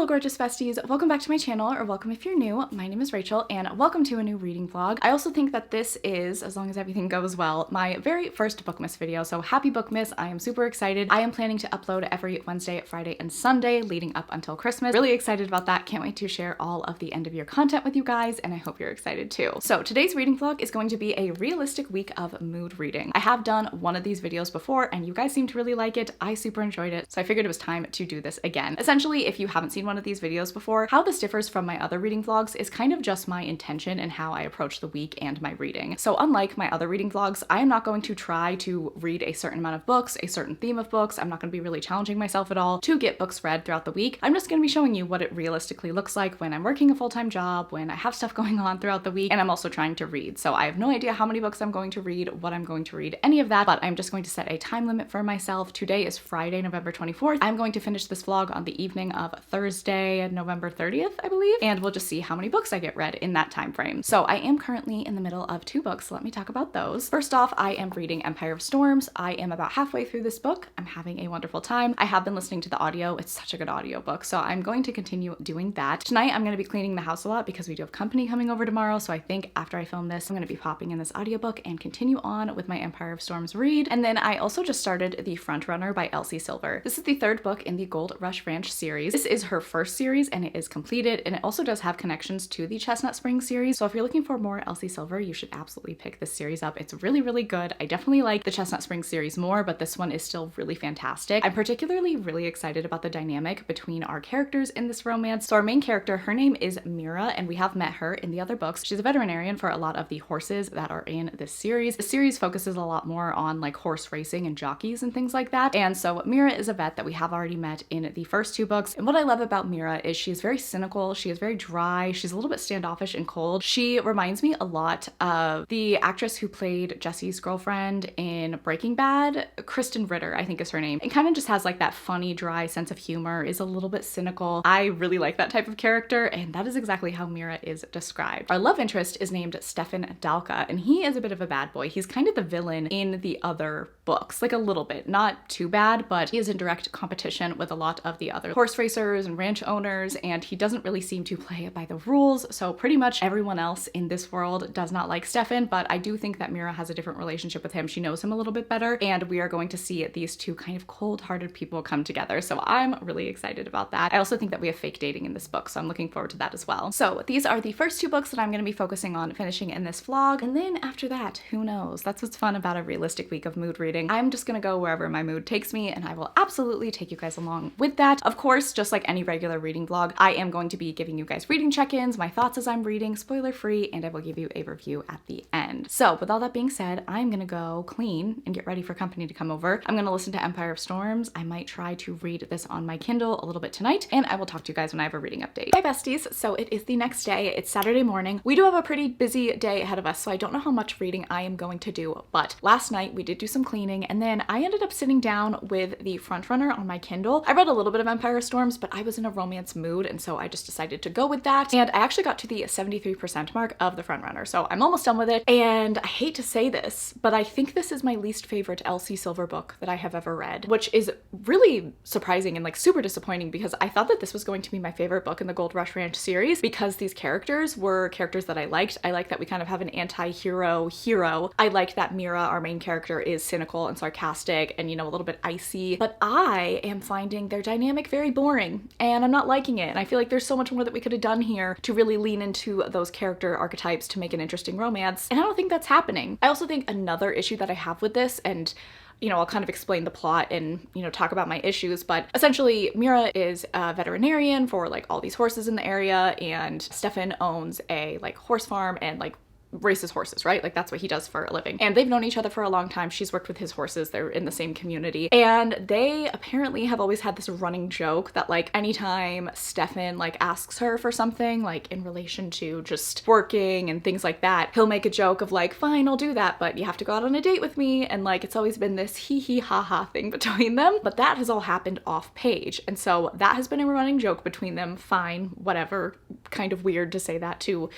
Hello gorgeous besties, welcome back to my channel, or welcome if you're new. My name is Rachel and welcome to a new reading vlog. I also think that this is, as long as everything goes well, my very first bookmas video, so happy bookmas. I am super excited. I am planning to upload every Wednesday, Friday, and Sunday leading up until Christmas. Really excited about that. Can't wait to share all of the end of year content with you guys, and I hope you're excited too. So today's reading vlog is going to be a realistic week of mood reading. I have done one of these videos before and you guys seem to really like it. I super enjoyed it, so I figured it was time to do this again. Essentially, if you haven't seen one of these videos before, how this differs from my other reading vlogs is kind of just my intention and how I approach the week and my reading. So unlike my other reading vlogs, I am not going to try to read a certain amount of books, a certain theme of books. I'm not going to be really challenging myself at all to get books read throughout the week. I'm just going to be showing you what it realistically looks like when I'm working a full-time job, when I have stuff going on throughout the week, and I'm also trying to read. So I have no idea how many books I'm going to read, what I'm going to read, any of that, but I'm just going to set a time limit for myself. Today is Friday, November 24th. I'm going to finish this vlog on the evening of Thursday, November 30th, I believe, and we'll just see how many books I get read in that time frame. So I am currently in the middle of two books, so let me talk about those. First off, I am reading Empire of Storms. I am about halfway through this book. I'm having a wonderful time. I have been listening to the audio. It's such a good audiobook, so I'm going to continue doing that. Tonight I'm going to be cleaning the house a lot because we do have company coming over tomorrow, so I think after I film this, I'm going to be popping in this audiobook and continue on with my Empire of Storms read. And then I also just started The Front Runner by Elsie Silver. This is the third book in the Gold Rush Ranch series. This is her first series and it is completed, and it also does have connections to the Chestnut Springs series. So if you're looking for more Elsie Silver, you should absolutely pick this series up. It's really, really good. I definitely like the Chestnut Springs series more, but this one is still really fantastic. I'm particularly really excited about the dynamic between our characters in this romance. So our main character, her name is Mira, and we have met her in the other books. She's a veterinarian for a lot of the horses that are in this series. The series focuses a lot more on like horse racing and jockeys and things like that. And so Mira is a vet that we have already met in the first two books. And what I love about Mira is she's very cynical. She is very dry. She's a little bit standoffish and cold. She reminds me a lot of the actress who played Jesse's girlfriend in Breaking Bad. Kristen Ritter, I think is her name. It kind of just has like that funny, dry sense of humor, is a little bit cynical. I really like that type of character, and that is exactly how Mira is described. Our love interest is named Stefan Dalka, and he is a bit of a bad boy. He's kind of the villain in the other books, like a little bit, not too bad, but he is in direct competition with a lot of the other horse racers and ranch owners, and he doesn't really seem to play it by the rules. So pretty much everyone else in this world does not like Stefan, but I do think that Mira has a different relationship with him. She knows him a little bit better, and we are going to see these two kind of cold-hearted people come together. So I'm really excited about that. I also think that we have fake dating in this book, so I'm looking forward to that as well. So these are the first two books that I'm going to be focusing on finishing in this vlog, and then after that, who knows? That's what's fun about a realistic week of mood reading. I'm just gonna go wherever my mood takes me, and I will absolutely take you guys along with that. Of course, just like any regular reading vlog, I am going to be giving you guys reading check-ins, my thoughts as I'm reading, spoiler-free, and I will give you a review at the end. So with all that being said, I'm gonna go clean and get ready for company to come over. I'm gonna listen to Empire of Storms. I might try to read this on my Kindle a little bit tonight, and I will talk to you guys when I have a reading update. Hi besties, so it is the next day. It's Saturday morning. We do have a pretty busy day ahead of us, so I don't know how much reading I am going to do, but last night we did do some cleaning, and then I ended up sitting down with The Front Runner on my Kindle. I read a little bit of Empire of Storms, but I was in a romance mood, and so I just decided to go with that, and I actually got to the 73% mark of The Front Runner, so I'm almost done with it. And I hate to say this, but I think this is my least favorite Elsie Silver book that I have ever read, which is really surprising and like super disappointing because I thought that this was going to be my favorite book in the Gold Rush Ranch series because these characters were characters that I liked. I like that we kind of have an anti-hero hero. I like that Mira, our main character, is cynical and sarcastic and, you know, a little bit icy, but I am finding their dynamic very boring and I'm not liking it. And I feel like there's so much more that we could have done here to really lean into those character archetypes to make an interesting romance, and I don't think that's happening. I also think another issue that I have with this, and you know, I'll kind of explain the plot and, you know, talk about my issues, but essentially Mira is a veterinarian for like all these horses in the area, and Stefan owns a like horse farm and like races horses, right? Like that's what he does for a living. And they've known each other for a long time. She's worked with his horses. They're in the same community. And they apparently have always had this running joke that like anytime Stefan like asks her for something, like in relation to just working and things like that, he'll make a joke of like, fine, I'll do that, but you have to go out on a date with me. And like, it's always been this hee hee ha ha thing between them. But that has all happened off page. And so that has been a running joke between them. Fine, whatever. Kind of weird to say that to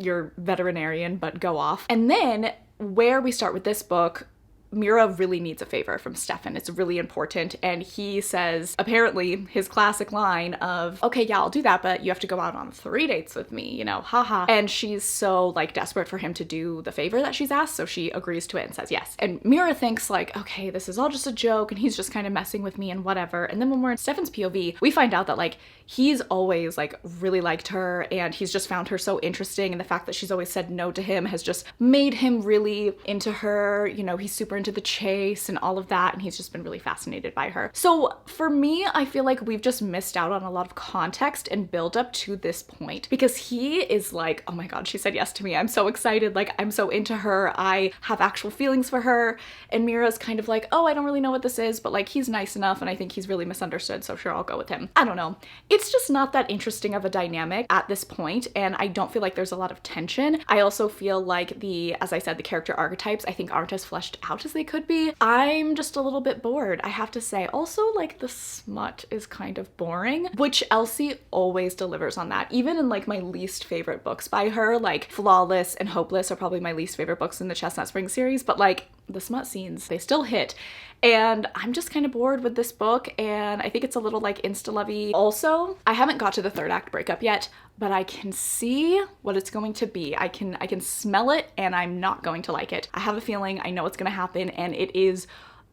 your veterinarian, but go off. And then where we start with this book Mira really needs a favor from Stefan. It's really important. And he says, apparently, his classic line of, okay, yeah, I'll do that, but you have to go out on 3 dates with me, you know, haha. And she's so like desperate for him to do the favor that she's asked, so she agrees to it and says yes. And Mira thinks like, okay, this is all just a joke and he's just kind of messing with me and whatever. And then when we're in Stefan's POV, we find out that like he's always like really liked her and he's just found her so interesting, and the fact that she's always said no to him has just made him really into her. You know, he's super into the chase and all of that, and he's just been really fascinated by her. So for me, I feel like we've just missed out on a lot of context and build up to this point, because he is like, oh my god, she said yes to me, I'm so excited, like I'm so into her, I have actual feelings for her. And Mira's kind of like, oh, I don't really know what this is, but like he's nice enough and I think he's really misunderstood, so sure, I'll go with him. I don't know, it's just not that interesting of a dynamic at this point, and I don't feel like there's a lot of tension. I also feel like as I said, the character archetypes I think aren't as fleshed out as they could be. I'm just a little bit bored, I have to say. Also, like the smut is kind of boring, which Elsie always delivers on that. Even in like my least favorite books by her, like Flawless and Hopeless are probably my least favorite books in the Chestnut Springs series, but like the smut scenes, they still hit. And I'm just kind of bored with this book, and I think it's a little like insta-lovey. Also, I haven't got to the 3rd act breakup yet, but I can see what it's going to be. I can smell it, and I'm not going to like it. I have a feeling I know what's gonna happen, and it is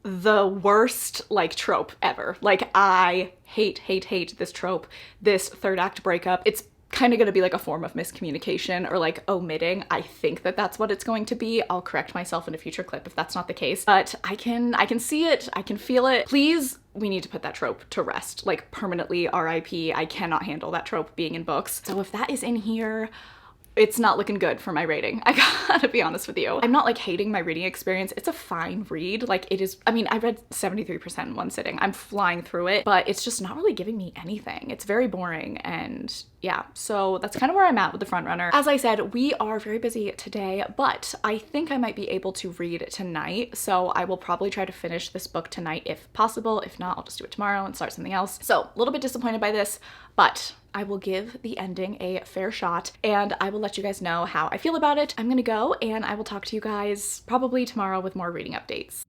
the worst like trope ever. Like I hate this trope, this 3rd act breakup. It's kind of going to be like a form of miscommunication or like omitting. I think that that's what it's going to be. I'll correct myself in a future clip if that's not the case, but I can see it, I can feel it. Please, we need to put that trope to rest, like permanently. RIP. I cannot handle that trope being in books. So if that is in here, it's not looking good for my rating. I gotta be honest with you. I'm not like hating my reading experience. It's a fine read. Like it is, I mean, I read 73% in one sitting. I'm flying through it, but it's just not really giving me anything. It's very boring, and yeah, so that's kind of where I'm at with the front runner. As I said, we are very busy today, but I think I might be able to read tonight. So I will probably try to finish this book tonight if possible. If not, I'll just do it tomorrow and start something else. So a little bit disappointed by this, but I will give the ending a fair shot and I will let you guys know how I feel about it. I'm gonna go and I will talk to you guys probably tomorrow with more reading updates.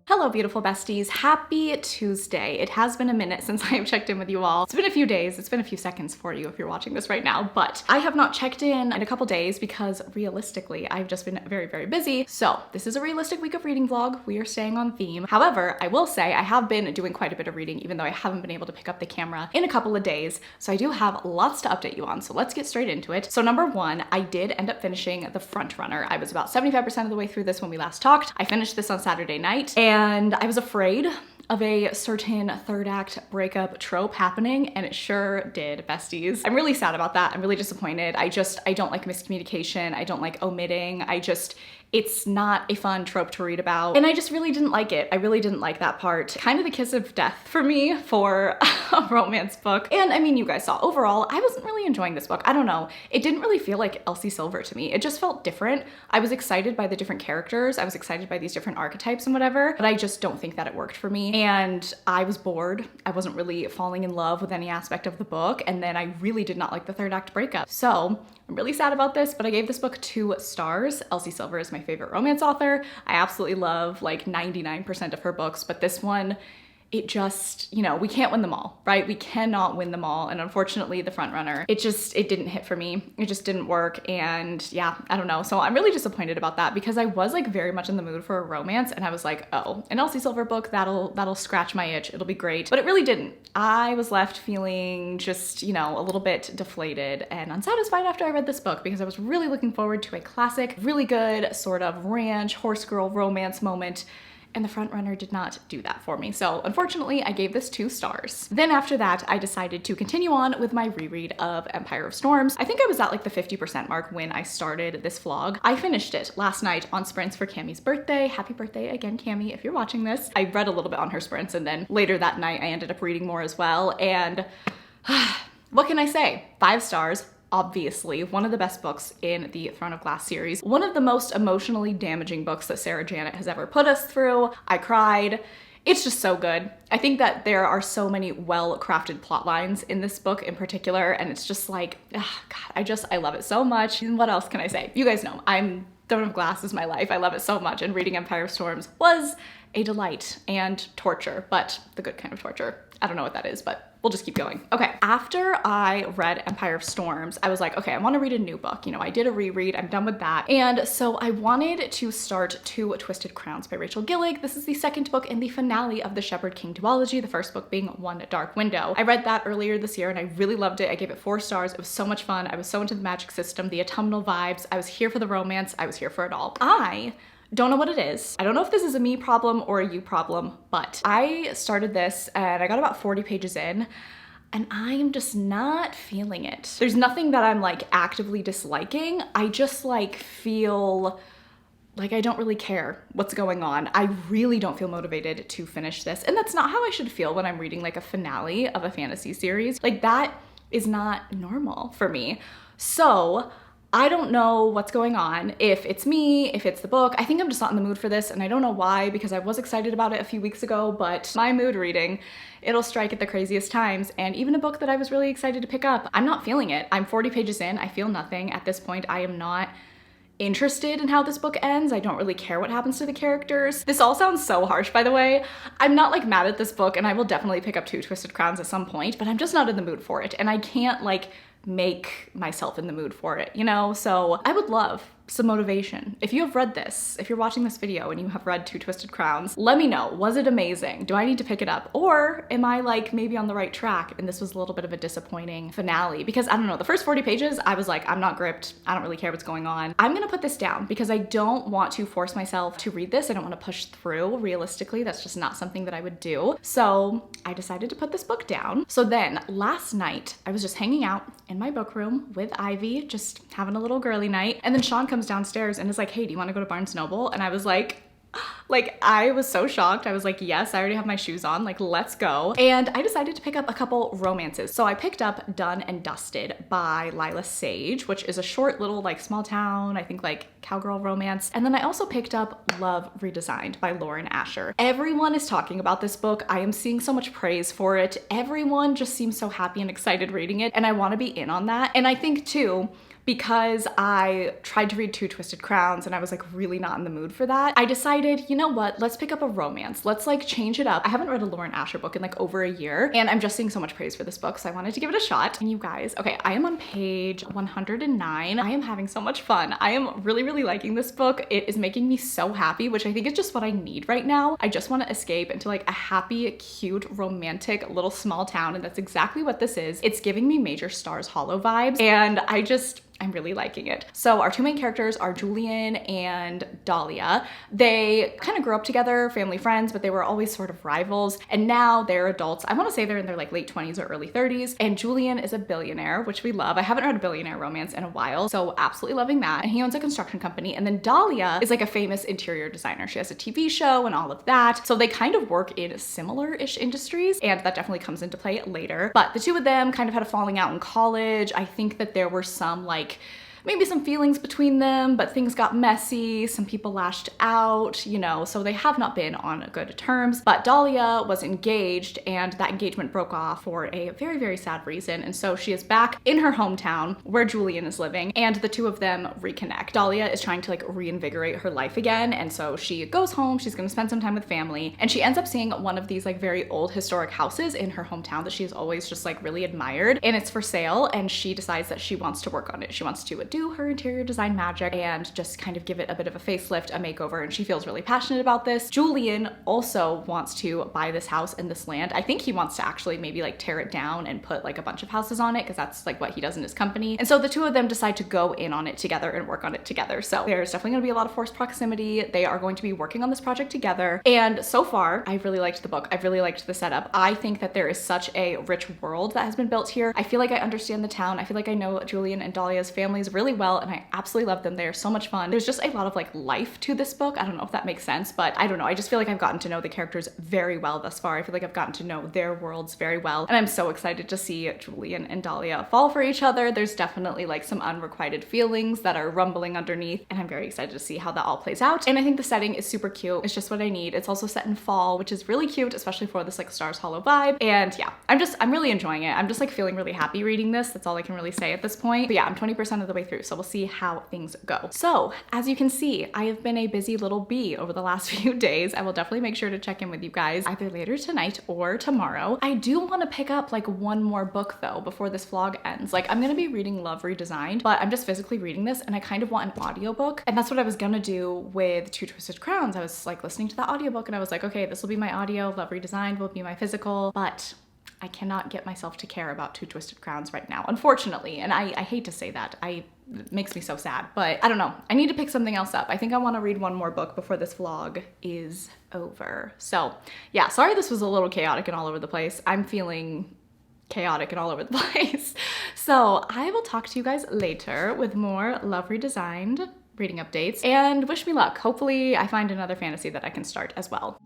Hello, beautiful besties. Happy Tuesday. It has been a minute since I have checked in with you all. It's been a few days. It's been a few seconds for you if you're watching this right now, but I have not checked in a couple days because realistically, I've just been very, very busy. So this is a realistic week of reading vlog. We are staying on theme. However, I will say I have been doing quite a bit of reading, even though I haven't been able to pick up the camera in a couple of days. So I do have lots to update you on. So let's get straight into it. So number one, I did end up finishing The Front Runner. I was about 75% of the way through this when we last talked. I finished this on Saturday night and I was afraid of a certain third act breakup trope happening, and it sure did, besties. I'm really sad about that. I'm really disappointed. I don't like miscommunication. I don't like omitting. It's not a fun trope to read about, and I just really didn't like it. I really didn't like that part. Kind of the kiss of death for me for a romance book. And I mean, you guys saw, overall, I wasn't really enjoying this book. I don't know. It didn't really feel like Elsie Silver to me. It just felt different. I was excited by the different characters. I was excited by these different archetypes and whatever, but I just don't think that it worked for me. And I was bored. I wasn't really falling in love with any aspect of the book. And then I really did not like the third act breakup. So I'm really sad about this, but I gave this book 2 stars. Elsie Silver is my favorite romance author. I absolutely love like 99% of her books, but this one, it just, you know, we can't win them all, right? We cannot win them all. And unfortunately, The Front Runner, it didn't hit for me. It just didn't work. And yeah, I don't know. So I'm really disappointed about that because I was like very much in the mood for a romance. And I was like, oh, an Elsie Silver book, that'll scratch my itch. It'll be great. But it really didn't. I was left feeling just, you know, a little bit deflated and unsatisfied after I read this book because I was really looking forward to a classic, really good sort of ranch horse girl romance moment. and the front runner did not do that for me. So unfortunately, I gave this 2 stars. Then after that, I decided to continue on with my reread of Empire of Storms. I think I was at like the 50% mark when I started this vlog. I finished it last night on sprints for Cammie's birthday. Happy birthday again, Cammie, if you're watching this. I read a little bit on her sprints, and then later that night, I ended up reading more as well. And what can I say? 5 stars. Obviously, one of the best books in the Throne of Glass series. One of the most emotionally damaging books that Sarah Janet has ever put us through. I cried. It's just so good. I think that there are so many well-crafted plot lines in this book in particular, and it's just like, oh God, I love it so much. And what else can I say? You guys know, Throne of Glass is my life. I love it so much, and reading Empire of Storms was a delight and torture, but the good kind of torture. I don't know what that is, but we'll just keep going. Okay, after I read Empire of Storms, I was like, okay, I want to read a new book. You know, I did a reread, I'm done with that. And so I wanted to start Two Twisted Crowns by Rachel Gillig. This is the 2nd book in the finale of the Shepherd King duology, the 1st book being One Dark Window. I read that earlier this year and I really loved it. I gave it 4 stars. It was so much fun. I was so into the magic system, the autumnal vibes. I was here for the romance. I was here for it all. I don't know what it is. I don't know if this is a me problem or a you problem, but I started this and I got about 40 pages in and I am just not feeling it. There's nothing that I'm like actively disliking. I just like feel like I don't really care what's going on. I really don't feel motivated to finish this. And that's not how I should feel when I'm reading like a finale of a fantasy series. Like that is not normal for me. So I don't know what's going on, if it's me, if it's the book. I think I'm just not in the mood for this, and I don't know why, because I was excited about it a few weeks ago, but my mood reading, it'll strike at the craziest times. And even a book that I was really excited to pick up, I'm not feeling it. I'm 40 pages in, I feel nothing. At this point, I am not interested in how this book ends. I don't really care what happens to the characters. This all sounds so harsh, by the way. I'm not like mad at this book, and I will definitely pick up Two Twisted Crowns at some point, but I'm just not in the mood for it. And I can't like make myself in the mood for it, you know? So I would love some motivation. If you have read this, if you're watching this video and you have read Two Twisted Crowns, let me know. Was it amazing? Do I need to pick it up? Or am I like maybe on the right track and this was a little bit of a disappointing finale? Because I don't know, the first 40 pages, I was like, I'm not gripped. I don't really care what's going on. I'm gonna put this down because I don't want to force myself to read this. I don't want to push through. Realistically, that's just not something that I would do. So I decided to put this book down. So then last night, I was just hanging out in my book room with Ivy, just having a little girly night. And then Sean comes downstairs and is like, hey, do you want to go to Barnes & Noble? And I was like, I was so shocked. I was like, yes, I already have my shoes on, like, let's go. And I decided to pick up a couple romances. So I picked up Done and Dusted by Lila Sage, which is a short little like small town, I think like cowgirl romance. And then I also picked up Love Redesigned by Lauren Asher. Everyone is talking about this book. I am seeing so much praise for it. Everyone just seems so happy and excited reading it. And I want to be in on that. And I think too, because I tried to read Two Twisted Crowns and I was like really not in the mood for that, I decided, you know what, let's pick up a romance. Let's like change it up. I haven't read a Lauren Asher book in like over a year and I'm just seeing so much praise for this book, so I wanted to give it a shot. And you guys, okay, I am on page 109. I am having so much fun. I am really, really liking this book. It is making me so happy, which I think is just what I need right now. I just want to escape into like a happy, cute, romantic little small town, and that's exactly what this is. It's giving me Major Stars Hollow vibes, and I'm really liking it. So our two main characters are Julian and Dahlia. They kind of grew up together, family friends, but they were always sort of rivals. And now they're adults. I want to say they're in their like late 20s or early 30s. And Julian is a billionaire, which we love. I haven't read a billionaire romance in a while, so absolutely loving that. And he owns a construction company. And then Dahlia is like a famous interior designer. She has a TV show and all of that. So they kind of work in similar-ish industries, and that definitely comes into play later. But the two of them kind of had a falling out in college. I think that there were some like maybe some feelings between them, but things got messy. Some people lashed out, you know, so they have not been on good terms. But Dahlia was engaged and that engagement broke off for a very, very sad reason. And so she is back in her hometown where Julian is living, and the two of them reconnect. Dahlia is trying to like reinvigorate her life again. And so she goes home, she's gonna spend some time with family, and she ends up seeing one of these like very old historic houses in her hometown that she's always just like really admired, and it's for sale. And she decides that she wants to work on it. She wants to do do her interior design magic and just kind of give it a bit of a facelift, a makeover, and she feels really passionate about this. Julian also wants to buy this house and this land. I think he wants to actually maybe like tear it down and put like a bunch of houses on it, because that's like what he does in his company. And so the two of them decide to go in on it together and work on it together. So there's definitely gonna be a lot of forced proximity. They are going to be working on this project together. And so far, I really liked the book. I really liked the setup. I think that there is such a rich world that has been built here. I feel like I understand the town. I feel like I know Julian and Dahlia's families really well, and I absolutely love them. They are so much fun. There's just a lot of like life to this book. I don't know if that makes sense, but I don't know. I just feel like I've gotten to know the characters very well thus far. I feel like I've gotten to know their worlds very well, and I'm so excited to see Julian and Dahlia fall for each other. There's definitely like some unrequited feelings that are rumbling underneath, and I'm very excited to see how that all plays out. And I think the setting is super cute. It's just what I need. It's also set in fall, which is really cute, especially for this like Stars Hollow vibe. And yeah, I'm really enjoying it. I'm just like feeling really happy reading this. That's all I can really say at this point. But yeah, I'm 20% of the way through, so we'll see how things go. So as you can see, I have been a busy little bee over the last few days. I will definitely make sure to check in with you guys either later tonight or tomorrow. I do want to pick up like one more book though before this vlog ends. Like I'm gonna be reading Love Redesigned, but I'm just physically reading this and I kind of want an audiobook. And that's what I was gonna do with Two Twisted Crowns. I was like listening to the audiobook and I was like, okay, this will be my audio, Love Redesigned will be my physical, but I cannot get myself to care about Two Twisted Crowns right now, unfortunately. And I hate to say that. It makes me so sad, but I don't know. I need to pick something else up. I think I want to read one more book before this vlog is over. So yeah, sorry this was a little chaotic and all over the place. I'm feeling chaotic and all over the place. So I will talk to you guys later with more Love Redesigned reading updates, and wish me luck. Hopefully I find another fantasy that I can start as well.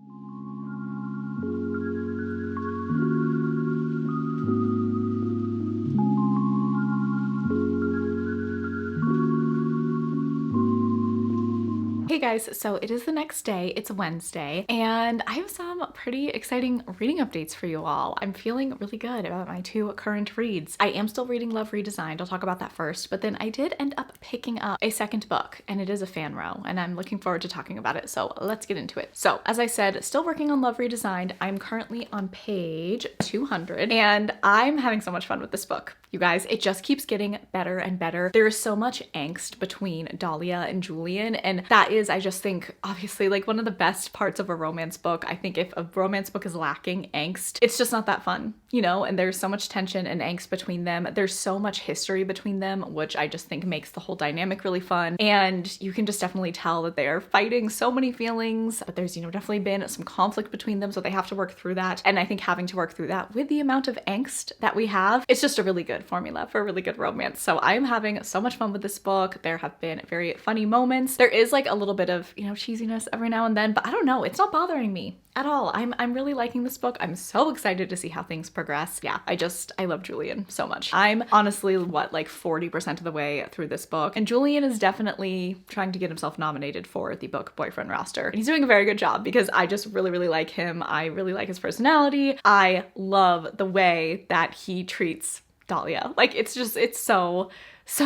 Hey guys, so it is the next day, it's Wednesday, and I have some pretty exciting reading updates for you all. I'm feeling really good about my two current reads. I am still reading Love Redesigned, I'll talk about that first, but then I did end up picking up a second book, and it is a fan row, and I'm looking forward to talking about it, so let's get into it. So, as I said, still working on Love Redesigned. I'm currently on page 200, and I'm having so much fun with this book. You guys, it just keeps getting better and better. There is so much angst between Dahlia and Julian, and that is, I just think, obviously like one of the best parts of a romance book. I think if a romance book is lacking angst, it's just not that fun, you know? And there's so much tension and angst between them. There's so much history between them, which I just think makes the whole dynamic really fun. And you can just definitely tell that they are fighting so many feelings, but there's, you know, definitely been some conflict between them, so they have to work through that. And I think having to work through that with the amount of angst that we have, it's just a really good formula for a really good romance. So I'm having so much fun with this book. There have been very funny moments. There is like a little bit of, you know, cheesiness every now and then, but I don't know, it's not bothering me at all. I'm really liking this book. I'm so excited to see how things progress. Yeah, I love Julian so much. I'm honestly, like 40% of the way through this book, and Julian is definitely trying to get himself nominated for the book boyfriend roster. And he's doing a very good job because I just really like him. I really like his personality. I love the way that he treats Dahlia. Like it's so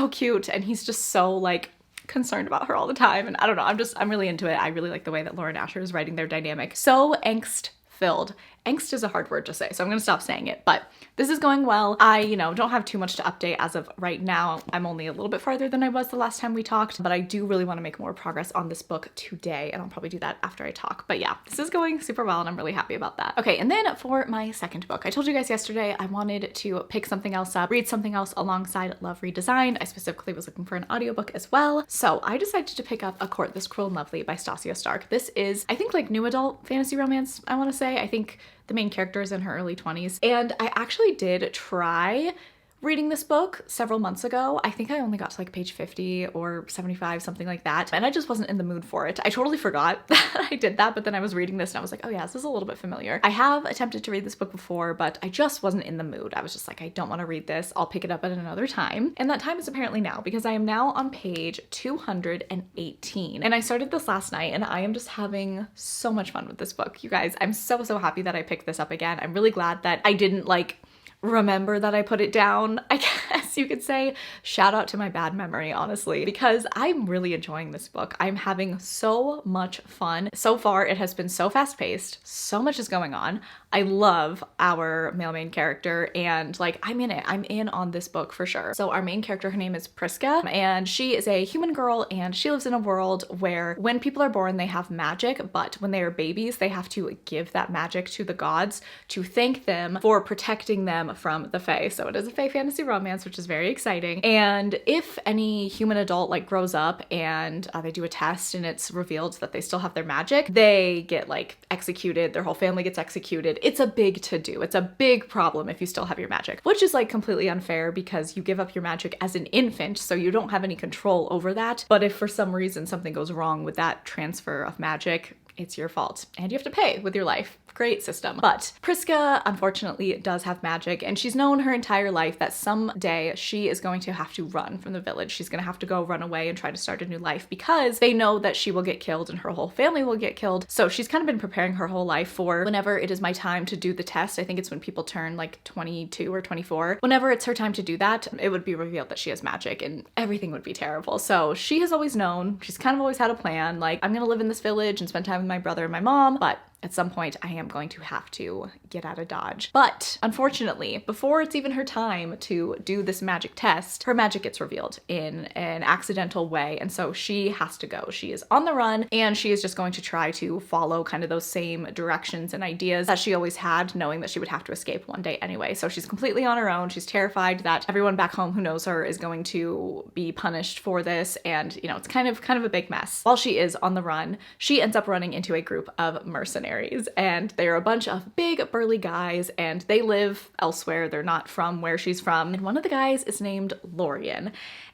cute, and he's just so like concerned about her all the time, and I don't know, I'm really into it. I really like the way that Lauren Asher is writing their dynamic. So angst filled. Angst is a hard word to say, so I'm gonna stop saying it, but this is going well. I, you know, don't have too much to update as of right now. I'm only a little bit farther than I was the last time we talked, but I do really want to make more progress on this book today, and I'll probably do that after I talk. But yeah, this is going super well, and I'm really happy about that. Okay, and then for my second book, I told you guys yesterday I wanted to pick something else up, read something else alongside Love Redesigned. I specifically was looking for an audiobook as well, so I decided to pick up A Court This Cruel and Lovely by Stasia Stark. This is, I think, like new adult fantasy romance, I want to say. I think the main character is in her early 20s, and I actually did try reading this book several months ago. I think I only got to like page 50 or 75, something like that, and I just wasn't in the mood for it. I totally forgot that I did that, but then I was reading this and I was like, oh yeah, this is a little bit familiar. I have attempted to read this book before, but I just wasn't in the mood. I was just like, I don't want to read this. I'll pick it up at another time. And that time is apparently now, because I am now on page 218. And I started this last night, and I am just having so much fun with this book. You guys, I'm so happy that I picked this up again. I'm really glad that I didn't like remember that I put it down, I guess. guess you could say. Shout out to my bad memory, honestly, because I'm really enjoying this book. I'm having so much fun. So far, it has been so fast-paced. So much is going on. I love our male main character, and like, I'm in it. I'm in on this book for sure. So our main character, her name is Priska, and she is a human girl, and she lives in a world where when people are born, they have magic, but when they are babies, they have to give that magic to the gods to thank them for protecting them from the Fae. So it is a Fae fantasy romance, which is very exciting. And if any human adult like grows up and they do a test and it's revealed that they still have their magic, they get like executed. Their whole family gets executed. It's a big to-do. It's a big problem if you still have your magic, which is like completely unfair because you give up your magic as an infant, so you don't have any control over that. But if for some reason something goes wrong with that transfer of magic, it's your fault and you have to pay with your life. Great system. But Priska, unfortunately, does have magic, and she's known her entire life that someday she is going to have to run from the village. She's gonna have to go run away and try to start a new life because they know that she will get killed and her whole family will get killed. So she's kind of been preparing her whole life for whenever it is my time to do the test. I think it's when people turn like 22 or 24. Whenever it's her time to do that, it would be revealed that she has magic and everything would be terrible. So she has always known, she's kind of always had a plan, like, I'm gonna live in this village and spend time with my brother and my mom, but at some point I am going to have to get out of Dodge. But unfortunately, before it's even her time to do this magic test, her magic gets revealed in an accidental way, and so she has to go. She is on the run, and she is just going to try to follow kind of those same directions and ideas that she always had, knowing that she would have to escape one day anyway. So she's completely on her own. She's terrified that everyone back home who knows her is going to be punished for this, and you know, it's kind of a big mess. While she is on the run, she ends up running into a group of mercenaries, and they're a bunch of big burly guys, and they live elsewhere. They're not from where she's from. And one of the guys is named Lorien,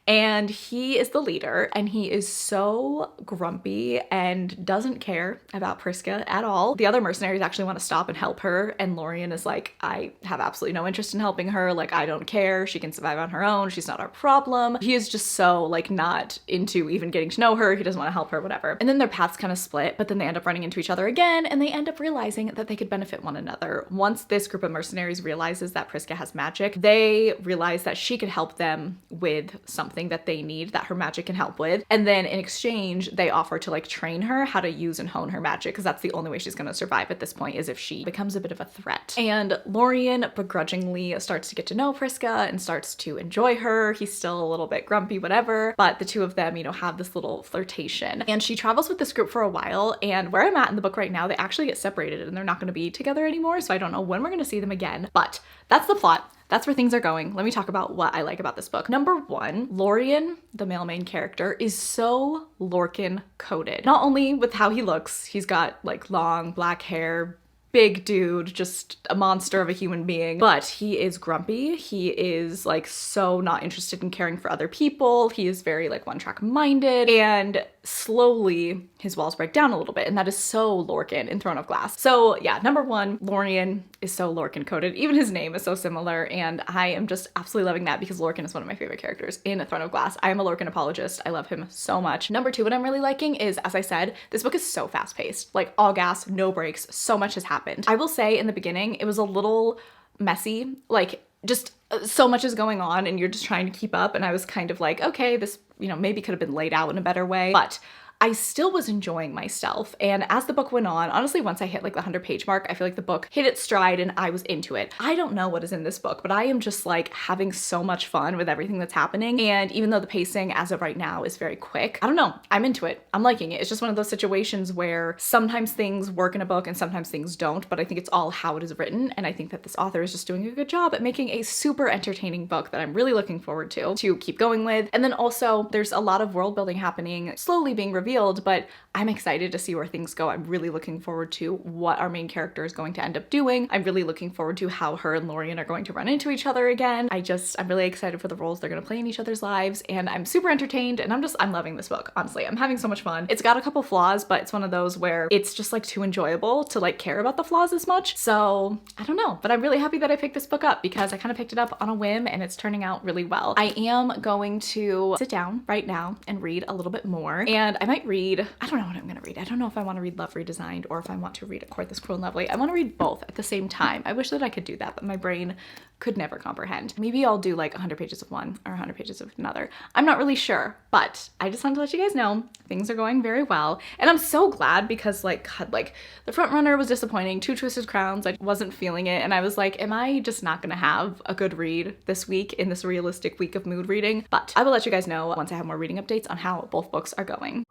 and he is the leader, and he is so grumpy and doesn't care about Priska at all. The other mercenaries actually want to stop and help her, and Lorien is like, I have absolutely no interest in helping her. Like, I don't care. She can survive on her own. She's not our problem. He is just so like not into even getting to know her. He doesn't want to help her, whatever. And then their paths kind of split, but then they end up running into each other again, and they end up realizing that they could benefit one another. Once this group of mercenaries realizes that Priska has magic, they realize that she could help them with something that they need that her magic can help with. And then in exchange, they offer to like train her how to use and hone her magic, because that's the only way she's going to survive at this point, is if she becomes a bit of a threat. And Lorien begrudgingly starts to get to know Priska and starts to enjoy her. He's still a little bit grumpy, whatever, but the two of them, you know, have this little flirtation. And she travels with this group for a while, and where I'm at in the book right now, they actually get separated and they're not going to be together anymore, so I don't know when we're going to see them again, but that's the plot. That's where things are going. Let me talk about what I like about this book. Number one, Lorien, the male main character, is so Lorcan coded. Not only with how he looks, he's got like long black hair, big dude, just a monster of a human being, but he is grumpy. He is like so not interested in caring for other people. He is very like one-track minded, and slowly his walls break down a little bit, and that is so Lorcan in Throne of Glass. So yeah, number one, Lorien is so Lorcan coded. Even his name is so similar, and I am just absolutely loving that because Lorcan is one of my favorite characters in Throne of Glass. I am a Lorcan apologist. I love him so much. Number two, what I'm really liking is, as I said, this book is so fast paced, like all gas, no breaks. So much has happened. I will say in the beginning, it was a little messy, like just so much is going on and you're just trying to keep up. And I was kind of like, okay, this, you know, maybe could have been laid out in a better way, but I still was enjoying myself. And as the book went on, honestly, once I hit like the 100-page mark, I feel like the book hit its stride and I was into it. I don't know what is in this book, but I am just like having so much fun with everything that's happening. And even though the pacing as of right now is very quick, I don't know, I'm into it. I'm liking it. It's just one of those situations where sometimes things work in a book and sometimes things don't, but I think it's all how it is written. And I think that this author is just doing a good job at making a super entertaining book that I'm really looking forward to keep going with. And then also there's a lot of world building happening, slowly being revealed, but I'm excited to see where things go. I'm really looking forward to what our main character is going to end up doing. I'm really looking forward to how her and Lorien are going to run into each other again. I'm really excited for the roles they're going to play in each other's lives, and I'm super entertained, and I'm loving this book. Honestly, I'm having so much fun. It's got a couple flaws, but it's one of those where it's just like too enjoyable to like care about the flaws as much. So I don't know, but I'm really happy that I picked this book up because I kind of picked it up on a whim and it's turning out really well. I am going to sit down right now and read a little bit more, and I might read, I don't know what I'm gonna read. I don't know if I want to read Love Redesigned or if I want to read A Court This Cruel and Lovely. I want to read both at the same time. I wish that I could do that, but my brain could never comprehend. Maybe I'll do like 100 pages of one or 100 pages of another. I'm not really sure, but I just wanted to let you guys know things are going very well. And I'm so glad because like, God, like the front runner was disappointing, Two Twisted Crowns, I wasn't feeling it. And I was like, am I just not gonna have a good read this week in this realistic week of mood reading? But I will let you guys know once I have more reading updates on how both books are going.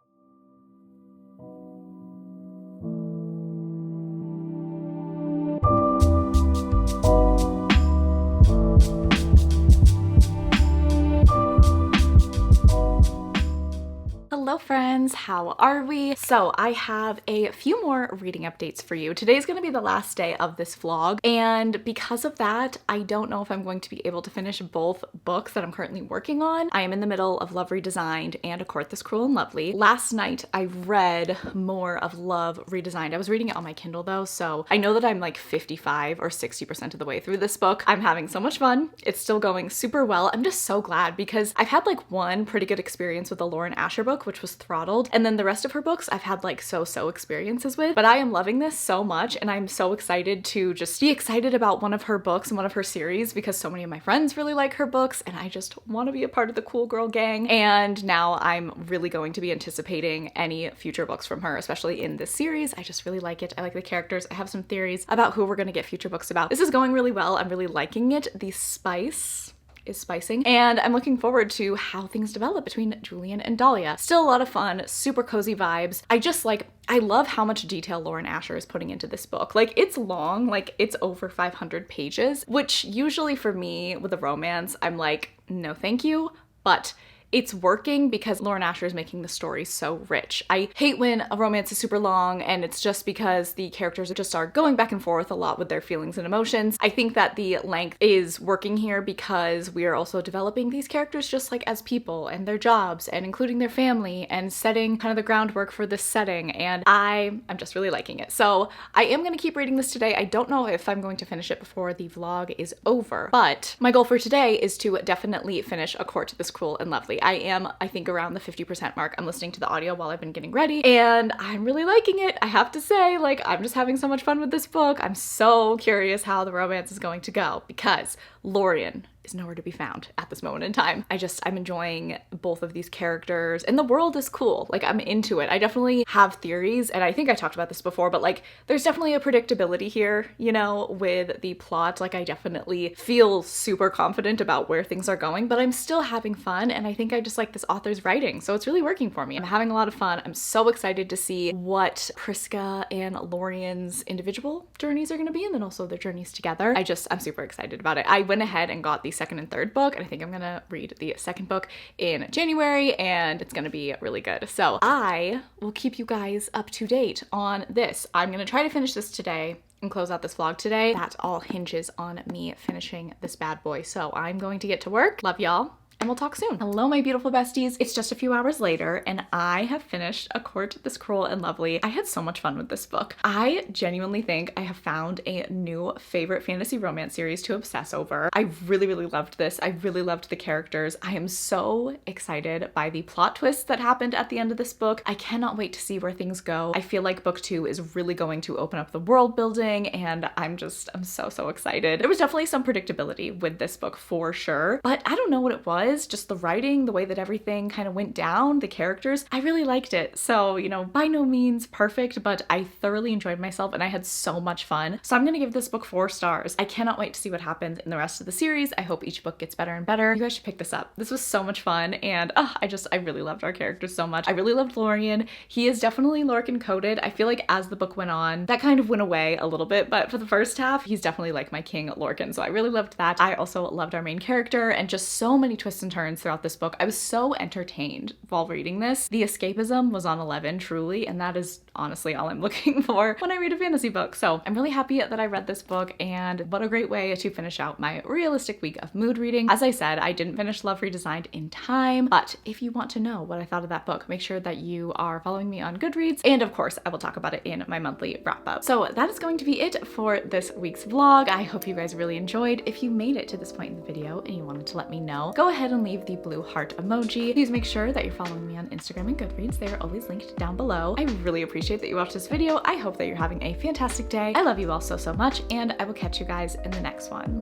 Hello friends, how are we? So I have a few more reading updates for you. Today's gonna be the last day of this vlog, and because of that, I don't know if I'm going to be able to finish both books that I'm currently working on. I am in the middle of Love Redesigned and A Court This Cruel and Lovely. Last night I read more of Love Redesigned. I was reading it on my Kindle though, so I know that I'm like 55 or 60% of the way through this book. I'm having so much fun. It's still going super well. I'm just so glad because I've had like one pretty good experience with the Lauren Asher book, which was Throttled, and then the rest of her books I've had like so experiences with, but I am loving this so much and I'm so excited to just be excited about one of her books and one of her series because so many of my friends really like her books and I just want to be a part of the cool girl gang. And now I'm really going to be anticipating any future books from her, especially in this series. I just really like it. I like the characters. I have some theories about who we're going to get future books about. This is going really well. I'm really liking it. The spice is spicing, and I'm looking forward to how things develop between Julian and Dahlia. Still a lot of fun, super cozy vibes. I love how much detail Lauren Asher is putting into this book. Like, it's long, like it's over 500 pages, which usually for me with a romance, I'm like, no thank you, but it's working because Lauren Asher is making the story so rich. I hate when a romance is super long and it's just because the characters just are going back and forth a lot with their feelings and emotions. I think that the length is working here because we are also developing these characters just like as people and their jobs and including their family and setting kind of the groundwork for this setting, and I'm just really liking it. So I am going to keep reading this today. I don't know if I'm going to finish it before the vlog is over, but my goal for today is to definitely finish A Court This Cruel and Lovely. I am, I think, around the 50% mark. I'm listening to the audio while I've been getting ready and I'm really liking it. I have to say, like, I'm just having so much fun with this book. I'm so curious how the romance is going to go because Lorien is nowhere to be found at this moment in time. I'm enjoying both of these characters and the world is cool. Like, I'm into it. I definitely have theories, and I think I talked about this before, but like there's definitely a predictability here, you know, with the plot. Like, I definitely feel super confident about where things are going, but I'm still having fun, and I think I just like this author's writing, so it's really working for me. I'm having a lot of fun. I'm so excited to see what Priska and Lorien's individual journeys are going to be, and then also their journeys together. I'm super excited about it. I went ahead and got the second and third book, and I think I'm gonna read the second book in January, and it's gonna be really good. So I will keep you guys up to date on this. I'm gonna try to finish this today and close out this vlog today. That all hinges on me finishing this bad boy. So I'm going to get to work. Love y'all, and we'll talk soon. Hello, my beautiful besties. It's just a few hours later and I have finished A Court This Cruel and Lovely. I had so much fun with this book. I genuinely think I have found a new favorite fantasy romance series to obsess over. I really loved this. I really loved the characters. I am so excited by the plot twists that happened at the end of this book. I cannot wait to see where things go. I feel like book 2 is really going to open up the world building, and I'm so excited. There was definitely some predictability with this book for sure, but I don't know what it was. Just the writing, the way that everything kind of went down, the characters, I really liked it. So, you know, by no means perfect, but I thoroughly enjoyed myself and I had so much fun. So I'm gonna give this book 4 stars. I cannot wait to see what happens in the rest of the series. I hope each book gets better and better. You guys should pick this up. This was so much fun, and I really loved our characters so much. I really loved Lorien. He is definitely Lorcan coded. I feel like as the book went on, that kind of went away a little bit, but for the first half, he's definitely like my king Lorcan. So I really loved that. I also loved our main character and just so many twists and turns throughout this book. I was so entertained while reading this. The escapism was on 11 truly, and that is honestly all I'm looking for when I read a fantasy book. So I'm really happy that I read this book, and what a great way to finish out my realistic week of mood reading. As I said, I didn't finish Love Redesigned in time, but if you want to know what I thought of that book, make sure that you are following me on Goodreads, and of course I will talk about it in my monthly wrap up. So that is going to be it for this week's vlog. I hope you guys really enjoyed. If you made it to this point in the video and you wanted to let me know, go ahead and leave the blue heart emoji. Please make sure that you're following me on Instagram and Goodreads. They are always linked down below. I really appreciate that you watched this video. I hope that you're having a fantastic day. I love you all so much, and I will catch you guys in the next one.